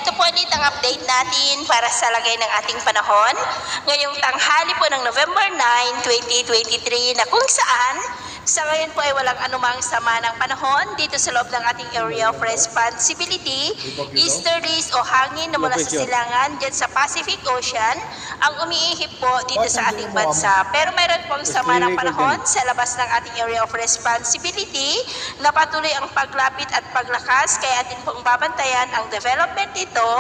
ito po ulit ang update natin para sa lagay ng ating panahon ngayong tanghali po ng November 9, 2023 na kung saan sa ngayon po ay walang anumang sama ng panahon dito sa loob ng ating area of responsibility. Easterlies o hangin na mula sa silangan dyan sa Pacific Ocean ang umiihip po dito sa ating bansa. Pero mayroon pong sama ng panahon sa labas ng ating area of responsibility na patuloy ang paglapit at paglakas kaya atin pong babantayan ang development nito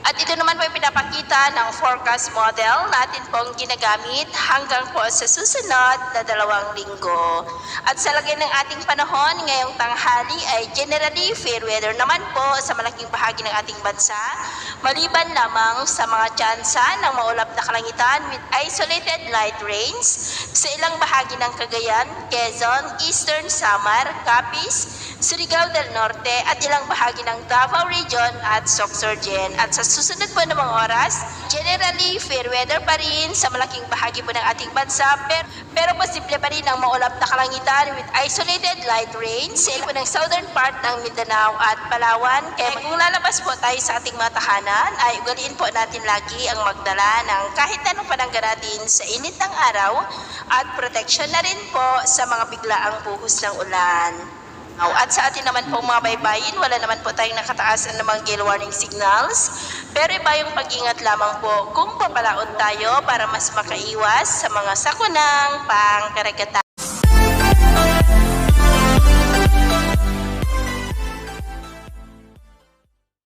at ito naman po ay pinapakita ng forecast model natin pong ginagamit hanggang po sa susunod na 2 linggo. At sa lagay ng ating panahon ngayong tanghali ay generally fair weather naman po sa malaking bahagi ng ating bansa, maliban lamang sa mga tsansa ng maulap na kalangitan with isolated light rains sa ilang bahagi ng Cagayan, Quezon, Eastern Samar, Capiz, Surigao del Norte at ilang bahagi ng Davao Region at Sorsogon. At sa susunod po ng mga oras, generally fair weather pa rin sa malaking bahagi po ng ating bansa pero posible pa rin ang maulap na kalangitan with isolated light rains sa iba ng southern part ng Mindanao at Palawan. Kaya kung lalabas po tayo sa ating mga tahanan ay ugaliin po natin lagi ang magdala ng kahit anong panangga natin sa init ng araw at protection na rin po sa mga biglaang buhos ng ulan. At sa atin naman po mga baybayin, wala naman po tayong nakataas na mga gale warning signals. Pero iba yung pag-ingat lamang po kung papalaon tayo para mas makaiwas sa mga sakunang pangkaragatan.